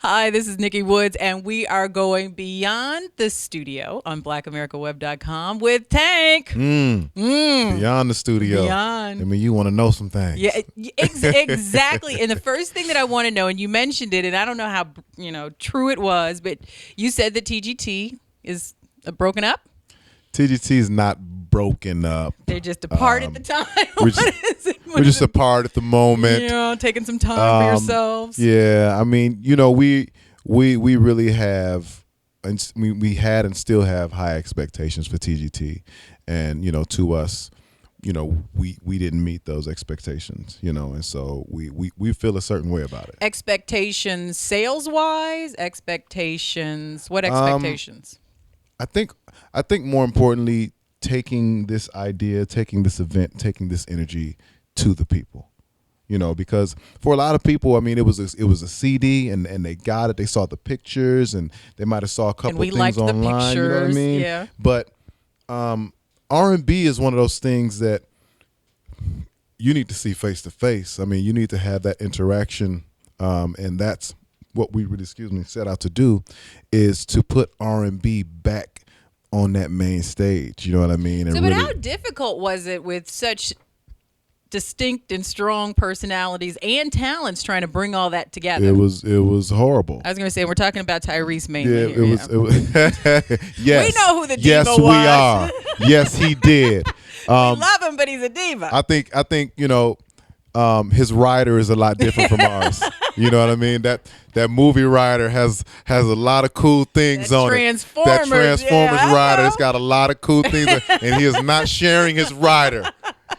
Hi, this is Nikki Woods, and we are going beyond the studio on blackamericaweb.com with Tank. Beyond the studio. Beyond. I mean, you want to know some things. Yeah, exactly. And the first thing that I want to know, and you mentioned it, and I don't know how true it was, but you said that TGT is broken up. TGT is not broken up. They're just apart at the time. We're just apart at the moment. Taking some time for yourselves. Yeah, I mean, we really have, and we had and still have high expectations for TGT, and to us, we didn't meet those expectations, and so we feel a certain way about it. Expectations, sales wise, expectations. What expectations? I think more importantly, taking this idea, taking this event, taking this energy to the people, because for a lot of people, I mean, it was a CD and they got it. They saw the pictures and they might have saw a couple of things online. The pictures, you know what I mean? Yeah. But R&B is one of those things that you need to see face to face. I mean, you need to have that interaction, and that's what we really, set out to do, is to put R&B back on that main stage. You know what I mean? And but how difficult was it with such distinct and strong personalities and talents trying to bring all that together? It was horrible. I was going to say, we're talking about Tyrese mainly. Yeah, it was yes. We know who the diva yes, was. We are. Yes, he did. We love him, but he's a diva. I think his rider is a lot different from ours. You know what I mean? That movie rider has a lot of cool things on it. That Transformers rider has got a lot of cool things, and he is not sharing his rider.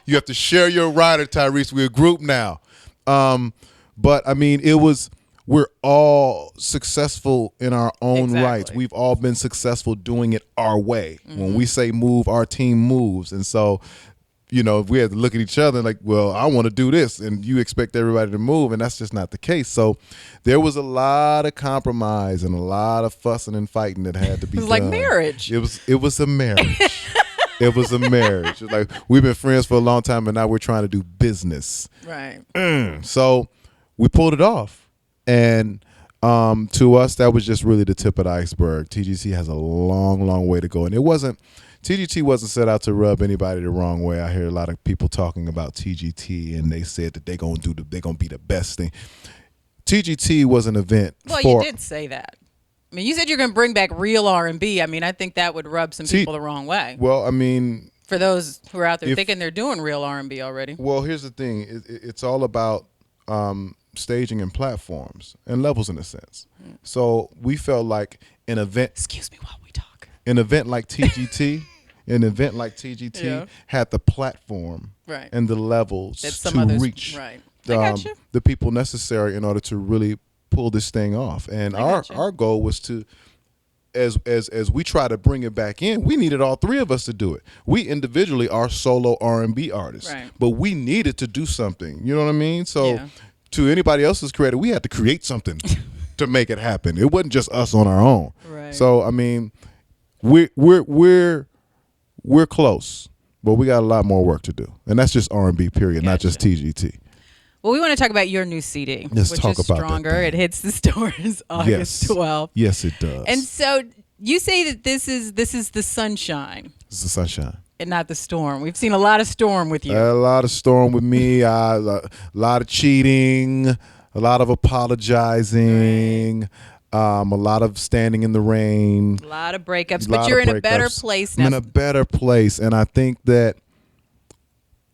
You have to share your rider, Tyrese. We're a group now. But I mean, we're all successful in our own rights. We've all been successful doing it our way. Mm-hmm. When we say move, our team moves. And so, we had to look at each other like, well, I want to do this, and you expect everybody to move, and that's just not the case. So there was a lot of compromise and a lot of fussing and fighting that had to be done. It was like marriage. It was a marriage. It was a marriage. Like, we've been friends for a long time, and now we're trying to do business. Right. So we pulled it off, and to us, that was just really the tip of the iceberg. TGT has a long, long way to go, and TGT wasn't set out to rub anybody the wrong way. I hear a lot of people talking about TGT, and they said that they're gonna be the best thing. TGT was an event. Well, you did say that. I mean, you said you're going to bring back real R&B. I mean, I think that would rub some people the wrong way. Well, I mean, for those who are out there thinking they're doing real R&B already. Well, here's the thing: it's all about staging and platforms and levels, in a sense. So we felt like an event. Excuse me while we talk. An event like TGT. Had the platform and the levels to reach the people necessary in order to really pull this thing off. And our goal was to, as we try to bring it back in, we needed all three of us to do it. We individually are solo R&B artists, but we needed to do something. You know what I mean? So to anybody else's credit, we had to create something to make it happen. It wasn't just us on our own. Right. So I mean, we're close, but we got a lot more work to do, and that's just R&B period, not just TGT. Well, we want to talk about your new CD, which is Stronger. It hits the stores August 12th. Yes, it does. And so you say that this is the sunshine. It's the sunshine. And not the storm. We've seen a lot of storm with you. A lot of storm with me. A lot of cheating. A lot of apologizing. Right. A lot of standing in the rain. A lot of breakups. But you're in a better place now. I'm in a better place. And I think that,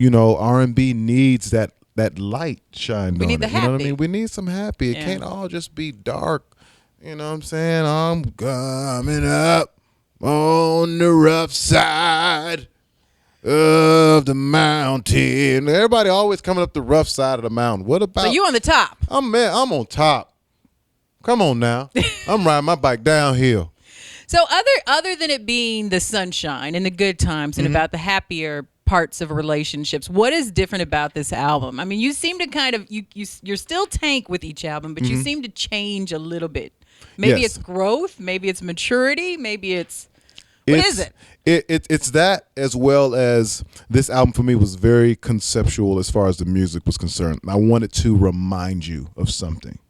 R&B needs that light shined on it. We need the happy. You know what I mean? We need some happy. It can't all just be dark. You know what I'm saying? I'm coming up on the rough side of the mountain. Everybody always coming up the rough side of the mountain. What about? So you on the top? I'm on top. Come on now. I'm riding my bike downhill. So other than it being the sunshine and the good times and about the happier parts of relationships, what is different about this album? I mean, you seem to kind of you're still Tank with each album, but you seem to change a little bit. Maybe it's growth, maybe it's maturity, maybe it's what is it? It's that, as well as this album for me was very conceptual as far as the music was concerned. I wanted to remind you of something.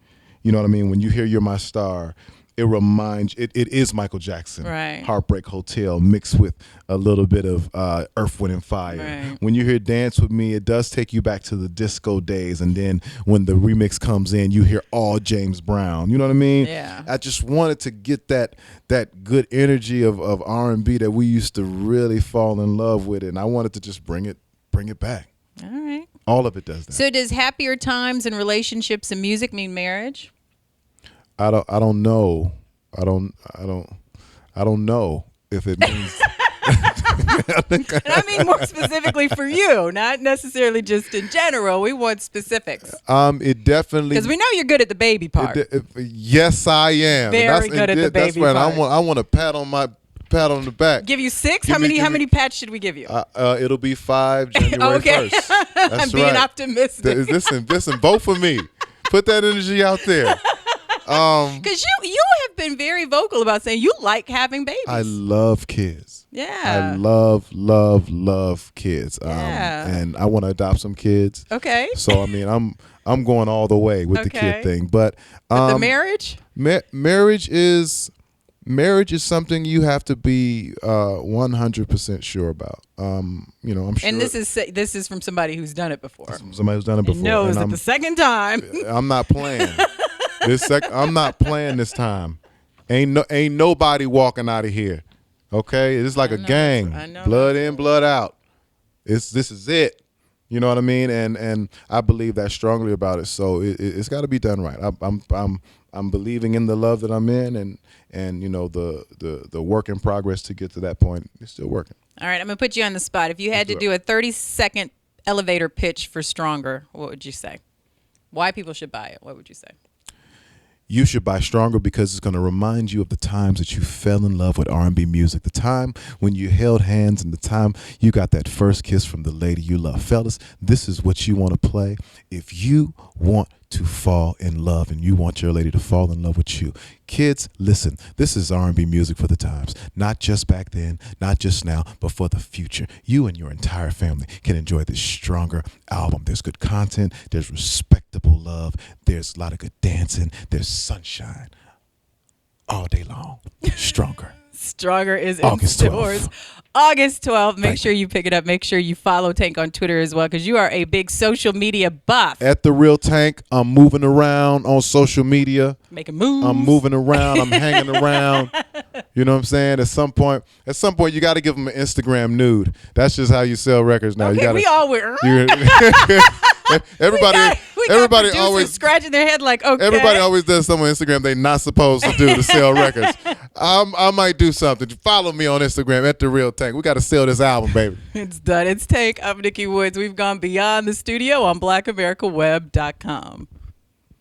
You know what I mean? When you hear "You're My Star," it reminds it is Michael Jackson, right. Heartbreak Hotel mixed with a little bit of Earth, Wind and Fire. Right. When you hear Dance With Me, it does take you back to the disco days, and then when the remix comes in, you hear all James Brown. You know what I mean? Yeah. I just wanted to get that good energy of R&B that we used to really fall in love with, and I wanted to just bring it back. All right. All of it does that. So does happier times and relationships and music mean marriage? I don't know. I don't know if it means. And I mean more specifically for you, not necessarily just in general. We want specifics. It definitely, because we know you're good at the baby part. Yes, I am. Very good at the baby part. I want a pat on the back. Give you 6. How many pats should we give you? It'll be 5 January 1st. That's I'm being optimistic. Listen, vote for me. Put that energy out there. Because you have been very vocal about saying you like having babies. I love kids. Yeah. I love kids. Yeah. And I want to adopt some kids. Okay. So I mean, I'm going all the way with the kid thing. But the marriage? Marriage is something you have to be 100% sure about. I'm sure. And this is from somebody who's done it before. Somebody who's done it before. Knows that the second time. I'm not playing. I'm not playing this time. Ain't nobody walking out of here. Okay, it's like a gang. Blood in, blood out. This is it. You know what I mean? And I believe that strongly about it. So it's got to be done right. I'm believing in the love that I'm in, and the work in progress to get to that point is still working. All right, I'm gonna put you on the spot. If you had to do a 30-second elevator pitch for Stronger, what would you say? Why people should buy it? What would you say? You should buy Stronger because it's going to remind you of the times that you fell in love with R&B music, the time when you held hands and the time you got that first kiss from the lady you love. Fellas, this is what you want to play. If you want to fall in love and you want your lady to fall in love with you, kids, listen, this is R&B music for the times, not just back then, not just now, but for the future. You and your entire family can enjoy this Stronger album. There's good content, there's respectable love, there's a lot of good dancing, there's sunshine all day long. Stronger. Stronger is August in stores. 12th. August 12th. Make sure you pick it up. Make sure you follow Tank on Twitter as well, because you are a big social media buff. At The Real Tank, I'm moving around on social media. Making moves. I'm moving around. I'm hanging around. You know what I'm saying? At some point, you got to give them an Instagram nude. That's just how you sell records now. Okay, we all were. Everybody always scratching their head like, okay. Everybody always does something on Instagram they're not supposed to do to sell records. I might do something. Follow me on Instagram at The Real Tank. We got to sell this album, baby. It's done. It's Tank. I'm Nikki Woods. We've gone beyond the studio on BlackAmericaWeb.com.